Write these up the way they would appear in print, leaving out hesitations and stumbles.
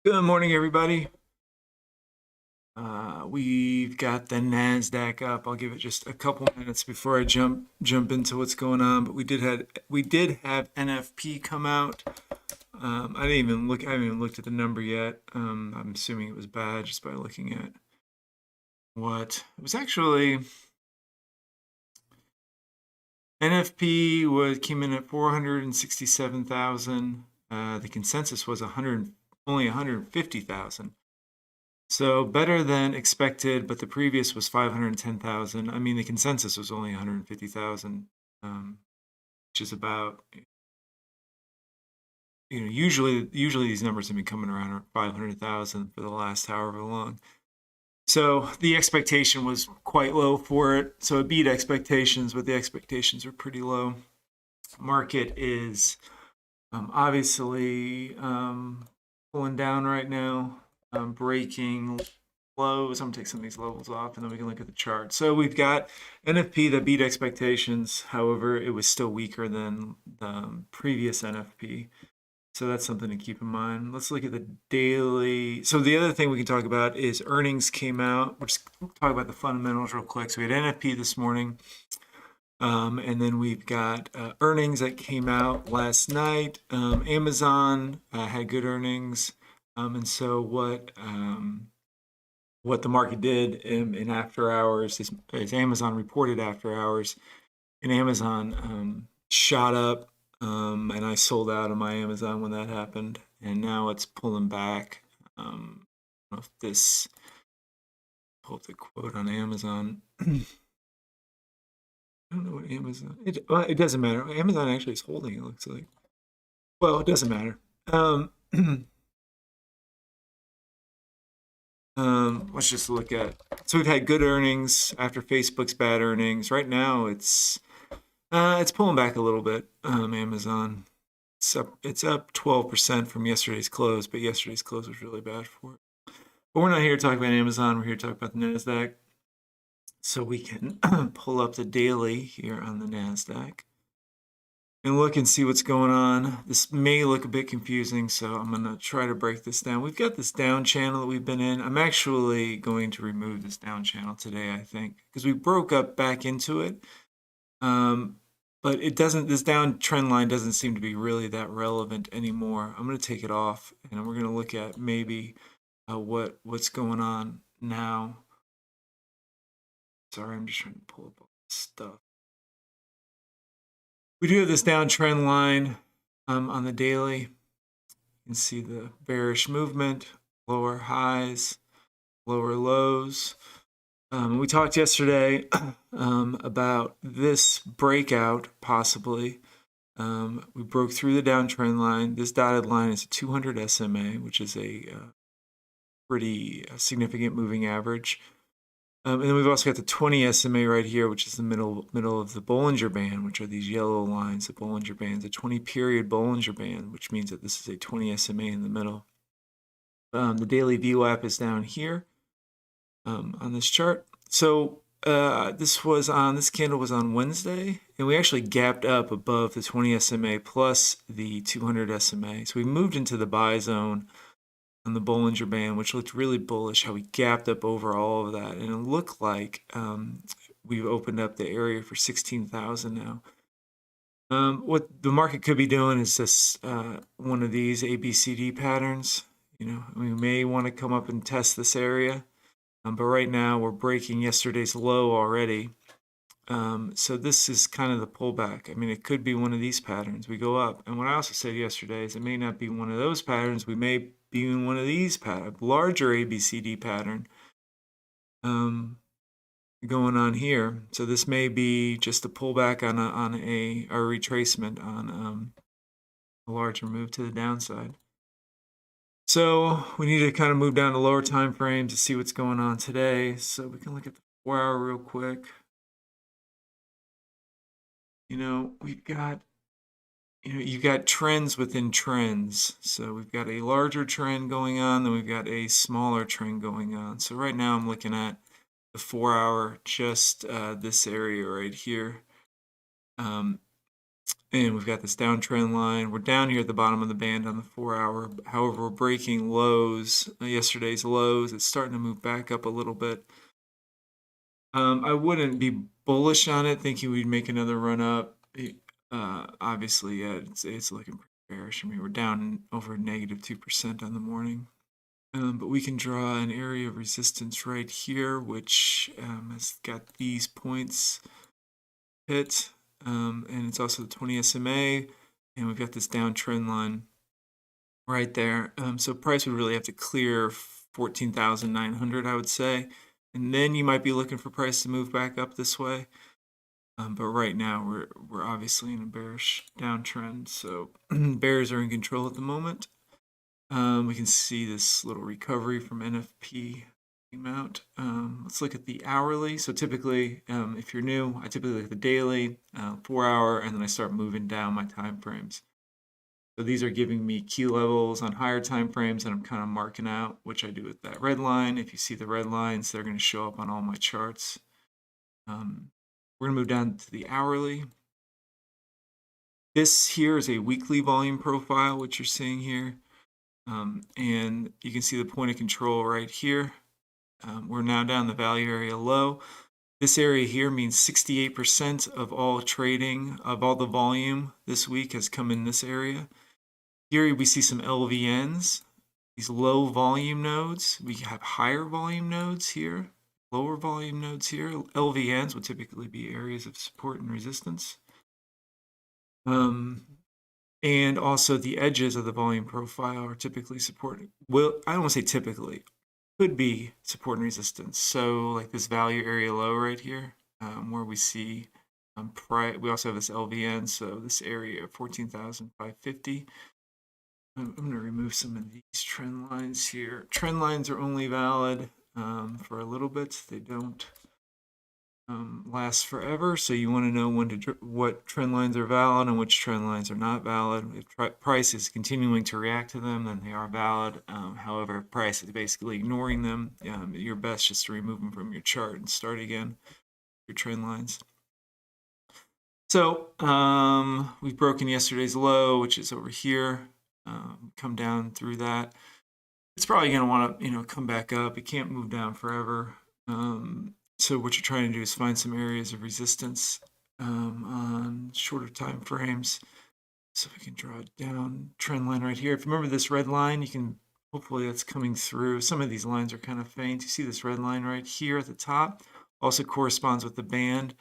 Good morning, everybody. We've got the Nasdaq up. I'll give it just a couple minutes before I jump into what's going on. But we did have NFP come out. I didn't even look. I haven't even looked at the number yet. I'm assuming it was bad just by looking at what it was actually. NFP came in at 467,000. The consensus was only 150,000. So better than expected, but the previous was 510,000. I mean, the consensus was only 150,000, which is about, usually these numbers have been coming around 500,000 for the last however long. So the expectation was quite low for it. So it beat expectations, but the expectations were pretty low. Market is obviously pulling down right now, breaking lows. I'm gonna take some of these levels off and then we can look at the chart. So we've got NFP that beat expectations. However, it was still weaker than the previous NFP. So that's something to keep in mind. Let's look at the daily. So the other thing we can talk about is earnings came out. We'll just talk about the fundamentals real quick. So we had NFP this morning. And then we've got earnings that came out last night. Amazon had good earnings. And so what the market did in after hours is Amazon reported after hours, and Amazon shot up, and I sold out of my Amazon when that happened, and now it's pulling back. I don't know if this pull up the quote on Amazon. I don't know what Amazon. It doesn't matter. Amazon actually is holding. It looks like. Well, it doesn't matter. Let's just look at. So we've had good earnings after Facebook's bad earnings. Right now, it's pulling back a little bit. Amazon, it's up 12% from yesterday's close, but yesterday's close was really bad for it. But we're not here to talk about Amazon. We're here to talk about the Nasdaq. So we can pull up the daily here on the Nasdaq and look and see what's going on. This may look a bit confusing, so I'm going to try to break this down. We've got this down channel that we've been in. I'm actually going to remove this down channel today, I think, because we broke up back into it. But this down trend line doesn't seem to be really that relevant anymore. I'm going to take it off, and we're going to look at maybe what's going on now. Sorry, I'm just trying to pull up all this stuff. We do have this downtrend line on the daily. You can see the bearish movement, lower highs, lower lows. We talked yesterday about this breakout possibly. We broke through the downtrend line. This dotted line is a 200 SMA, which is a pretty significant moving average. And then we've also got the 20 SMA right here, which is the middle of the Bollinger Band, which are these yellow lines. The Bollinger Band is a 20-period Bollinger Band, which means that this is a 20 SMA in the middle. The daily VWAP is down here on this chart. So this candle was on Wednesday, and we actually gapped up above the 20 SMA plus the 200 SMA. So we moved into the buy zone on the Bollinger Band, which looked really bullish, how we gapped up over all of that. And it looked like we've opened up the area for 16,000 now. What the market could be doing is this one of these ABCD patterns. We may want to come up and test this area. But right now we're breaking yesterday's low already. So this is kind of the pullback. I mean, it could be one of these patterns. We go up. And what I also said yesterday is it may not be one of those patterns. We may be in one of these patterns, larger ABCD pattern going on here. So this may be just a pullback on a retracement on a larger move to the downside. So we need to kind of move down to lower time frame to see what's going on today. So we can look at the 4-hour real quick. We've got, you've got trends within trends. So we've got a larger trend going on, then we've got a smaller trend going on. So right now I'm looking at the 4-hour, just this area right here. and we've got this downtrend line. We're down here at the bottom of the band on the 4-hour. However, we're breaking lows, yesterday's lows. It's starting to move back up a little bit. I wouldn't be bullish on it, thinking we'd make another run up. Obviously, yeah, it's looking pretty bearish. I mean, we're down over -2% on the morning. But we can draw an area of resistance right here, which has got these points hit, and it's also the 20 SMA, and we've got this downtrend line right there. So price would really have to clear 14,900, I would say, and then you might be looking for price to move back up this way. But right now we're obviously in a bearish downtrend, so bears are in control at the moment. We can see this little recovery from NFP amount. Let's look at the hourly. So typically, if you're new, I typically look at the daily, 4-hour, and then I start moving down my time frames. So these are giving me key levels on higher time frames, and I'm kind of marking out, which I do with that red line. If you see the red lines, they're going to show up on all my charts. We're going to move down to the hourly. This here is a weekly volume profile, which you're seeing here. And you can see the point of control right here. We're now down the value area low. This area here means 68% of all trading, of all the volume this week has come in this area. Here we see some LVNs, these low volume nodes. We have higher volume nodes here, lower volume nodes here. LVNs would typically be areas of support and resistance. And also the edges of the volume profile are typically supporting. Well, I don't want to say typically, could be support and resistance. So like this value area low right here, where we see we also have this LVN, so this area 14,550. I'm going to remove some of these trend lines here. Trend lines are only valid for a little bit. They don't last forever, so you want to know what trend lines are valid and which trend lines are not valid. If price is continuing to react to them, then they are valid. However, if price is basically ignoring them, your best just to remove them from your chart and start again your trend lines. So we've broken yesterday's low, which is over here. Come down through that. It's probably going to want to come back up. It can't move down forever. So what you're trying to do is find some areas of resistance on shorter time frames. So we can draw a down trend line right here. If you remember this red line, you can, hopefully that's coming through. Some of these lines are kind of faint. You see this red line right here at the top, also corresponds with the band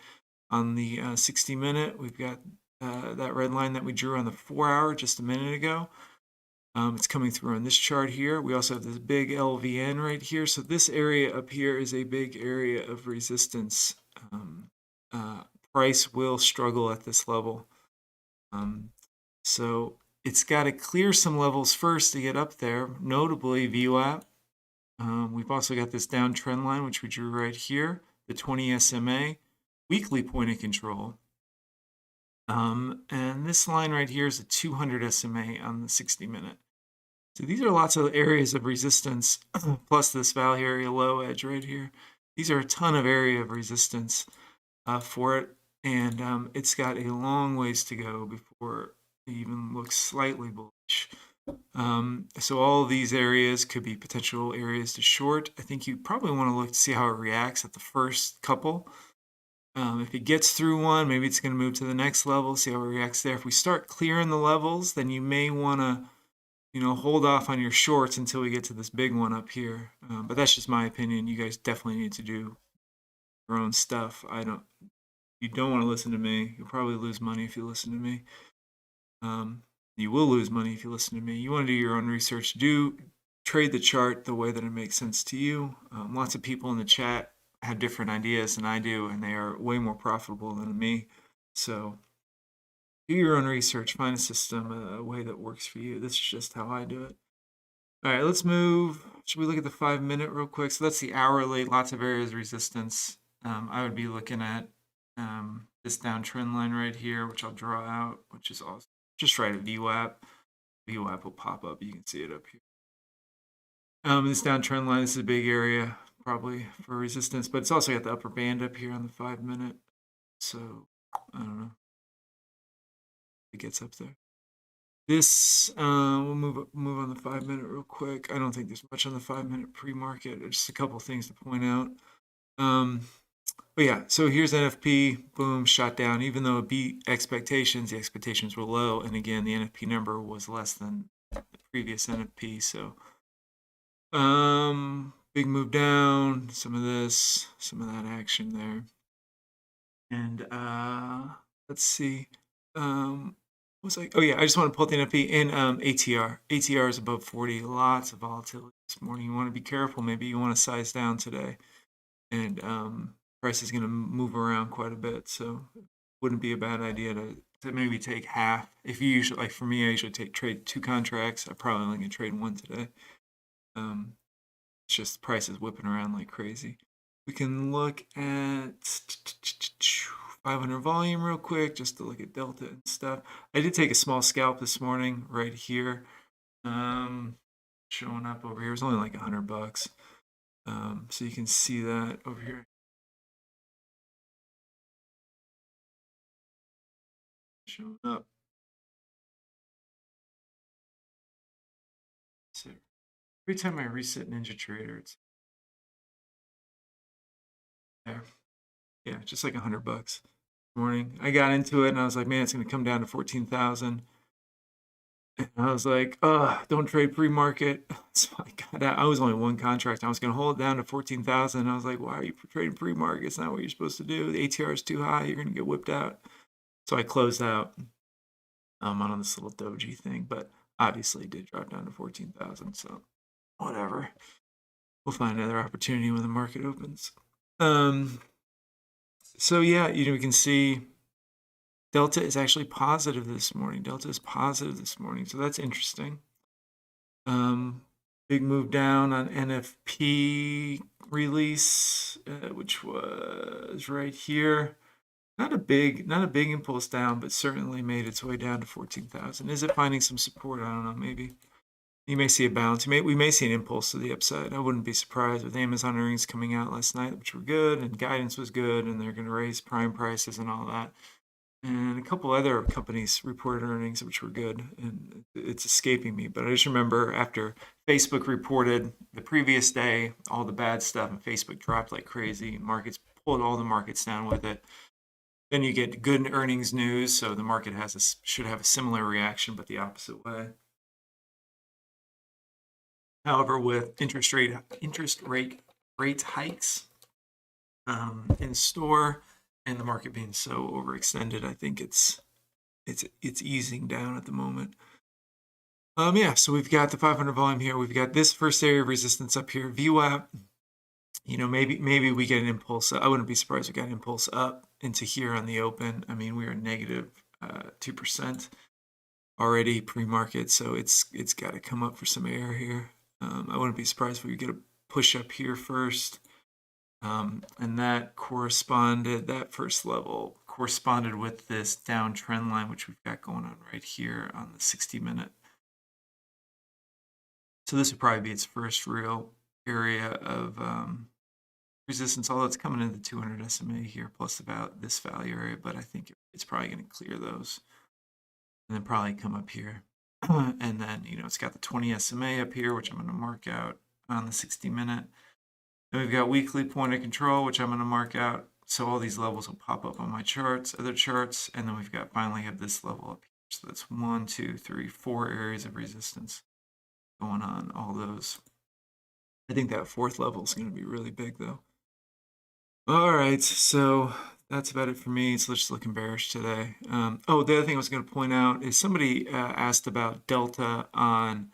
on the 60-minute. We've got that red line that we drew on the 4-hour just a minute ago. It's coming through on this chart here. We also have this big LVN right here. So this area up here is a big area of resistance. Price will struggle at this level. So it's got to clear some levels first to get up there, notably VWAP. We've also got this downtrend line, which we drew right here, the 20 SMA, weekly point of control. And this line right here is a 200 SMA on the 60-minute. So these are lots of areas of resistance, plus this value area low edge right here. These are a ton of area of resistance for it, and it's got a long ways to go before it even looks slightly bullish. So all of these areas could be potential areas to short. I think you probably want to look to see how it reacts at the first couple. If it gets through one, maybe it's going to move to the next level, see how it reacts there. If we start clearing the levels, then you may want to hold off on your shorts until we get to this big one up here. But that's just my opinion. You guys definitely need to do your own stuff. You don't want to listen to me. You'll probably lose money if you listen to me. You will lose money if you listen to me. You want to do your own research. Trade the chart the way that it makes sense to you. Lots of people in the chat have different ideas than I do, and they are way more profitable than me. So do your own research, find a system, a way that works for you. This is just how I do it. All right, let's move. Should we look at the 5-minute real quick? So that's the hourly, lots of areas of resistance. I would be looking at this downtrend line right here, which I'll draw out, which is also just right at VWAP. VWAP will pop up. You can see it up here. This downtrend line, this is a big area probably for resistance, but it's also got the upper band up here on the 5-minute. So I don't know. it gets up there. This, we'll move on the 5-minute real quick. I don't think there's much on the 5-minute pre-market. Just a couple things to point out. But yeah, so here's NFP, boom, shot down. Even though it beat expectations, the expectations were low. And again, the NFP number was less than the previous NFP. So, big move down, some of this, some of that action there. And let's see. What was like, oh yeah, I just want to pull the NFP in ATR. ATR is above 40. Lots of volatility this morning. You want to be careful. Maybe you want to size down today. And price is going to move around quite a bit. So it wouldn't be a bad idea to maybe take half. If you usually, like for me, I usually trade 2 contracts. I probably only going to trade 1 today. It's just price is whipping around like crazy. We can look at 500 volume real quick just to look at Delta and stuff. I did take a small scalp this morning right here. Showing up over here. It was only like $100. So you can see that over here. Showing up. So every time I reset NinjaTrader, it's there. Yeah, just like $100. Morning, I got into it and I was like, man, it's going to come down to 14,000. And I was like, don't trade pre-market. So I got out. I was only 1 contract. I was going to hold it down to 14,000. I was like, why are you trading pre-market? It's not what you're supposed to do. The ATR is too high. You're going to get whipped out. So I closed out on this little doji thing, but obviously it did drop down to 14,000. So whatever. We'll find another opportunity when the market opens. So yeah, we can see Delta is actually positive this morning. Delta is positive this morning, so that's interesting. Big move down on NFP release, which was right here. Not a big impulse down, but certainly made its way down to 14,000. Is it finding some support? I don't know. Maybe you may see a bounce. We may see an impulse to the upside. I wouldn't be surprised with Amazon earnings coming out last night, which were good, and guidance was good, and they're going to raise prime prices and all that. And a couple other companies reported earnings, which were good, and it's escaping me. But I just remember after Facebook reported the previous day all the bad stuff, and Facebook dropped like crazy. Markets pulled all the markets down with it. Then you get good earnings news, so the market should have a similar reaction, but the opposite way. However, with interest rate hikes in store, and the market being so overextended, I think it's easing down at the moment. Yeah, so we've got the 500 volume here. We've got this first area of resistance up here, VWAP. Maybe we get an impulse. I wouldn't be surprised if we got an impulse up into here on the open. I mean, we are negative 2% already pre-market, so it's got to come up for some air here. I wouldn't be surprised if we get a push up here first. And that first level corresponded with this down trend line, which we've got going on right here on the 60-minute. So this would probably be its first real area of resistance, although it's coming into the 200 SMA here, plus about this value area, but I think it's probably going to clear those and then probably come up here. And then, it's got the 20 SMA up here, which I'm going to mark out on the 60-minute. Then we've got weekly point of control, which I'm going to mark out. So all these levels will pop up on my other charts. And then we've got finally have this level up here. So that's 1, 2, 3, 4 areas of resistance going on, all those. I think that 4th level is going to be really big though. All right, so that's about it for me. So let's just looking bearish today. The other thing I was going to point out is somebody asked about Delta on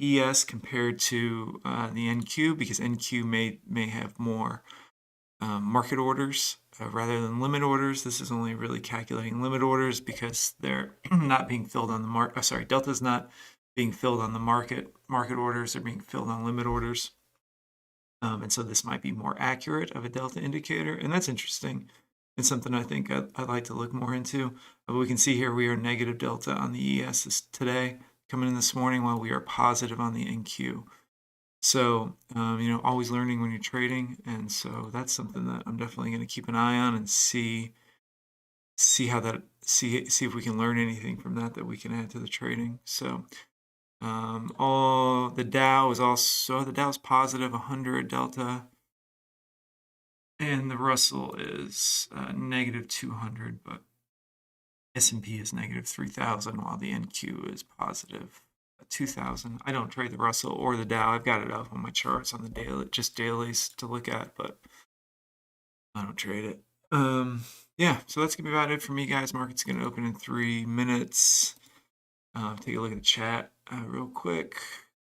ES compared to the NQ, because NQ may have more market orders rather than limit orders. This is only really calculating limit orders because they're not being filled on the market. Delta's not being filled on the market orders. They're being filled on limit orders. And so this might be more accurate of a Delta indicator, and that's interesting. It's something I think I'd like to look more into. But we can see here we are negative Delta on the ES today, coming in this morning, while we are positive on the NQ. So, always learning when you're trading. And so that's something that I'm definitely going to keep an eye on and see see how that see if we can learn anything from that we can add to the trading. So all the Dow is also the Dow's positive 100 delta, and the Russell is negative 200, but S&P is negative 3,000 while the NQ is positive 2,000. I don't trade the Russell or the Dow. I've got it up on my charts on the daily, just dailies to look at, but I don't trade it. Yeah, so that's gonna be about it for me, guys. Market's gonna open in 3 minutes. Take a look at the chat real quick.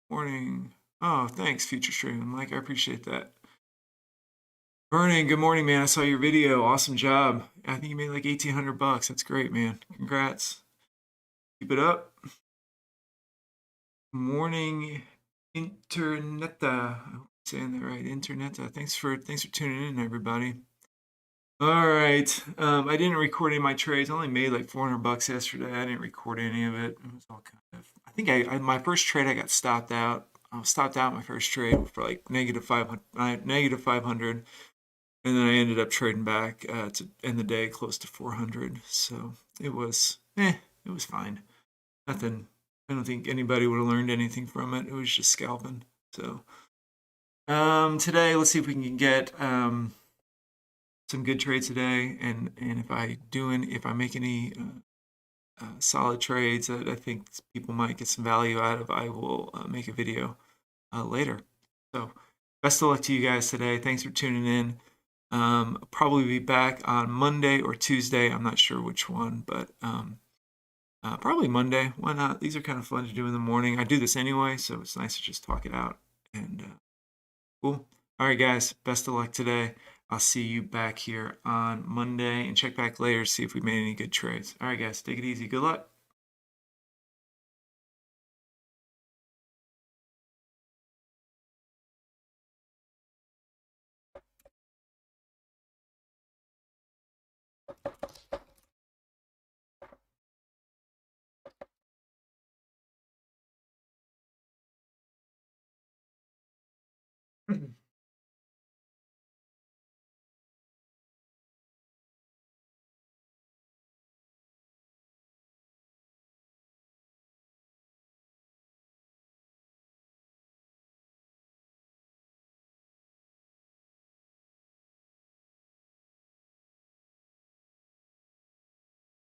Morning. Oh, thanks, Future Stream. Mike, I appreciate that. Vernon, good morning, man. I saw your video. Awesome job. I think you made like 1,800 bucks. That's great, man. Congrats. Keep it up. Morning, Interneta. I hope I'm saying that right. Interneta. Thanks for tuning in, everybody. All right. I didn't record any of my trades. I only made like 400 bucks yesterday. I didn't record any of it. It was all kind of. I think my first trade I got stopped out. I was stopped out my first trade for like negative 500, and then I ended up trading back to end the day close to 400. So it was fine. Nothing. I don't think anybody would have learned anything from it. It was just scalping. So today, let's see if we can get some good trades today, and if I make any solid trades that I think people might get some value out of, I will make a video later. So best of luck to you guys today. Thanks for tuning in. Probably be back on Monday or Tuesday. I'm not sure which one, but probably Monday. Why not? These are kind of fun to do in the morning. I do this anyway, so it's nice to just talk it out. And cool. All right, guys. Best of luck today. I'll see you back here on Monday, and check back later to see if we made any good trades. All right, guys. Take it easy. Good luck.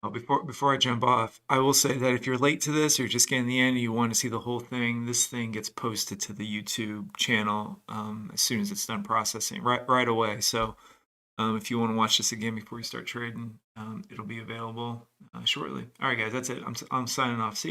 Oh, before I jump off, I will say that if you're late to this or you're just getting the end and you want to see the whole thing, this thing gets posted to the YouTube channel as soon as it's done processing, right away. So if you want to watch this again before you start trading, it'll be available shortly. All right, guys, that's it. I'm signing off. See you.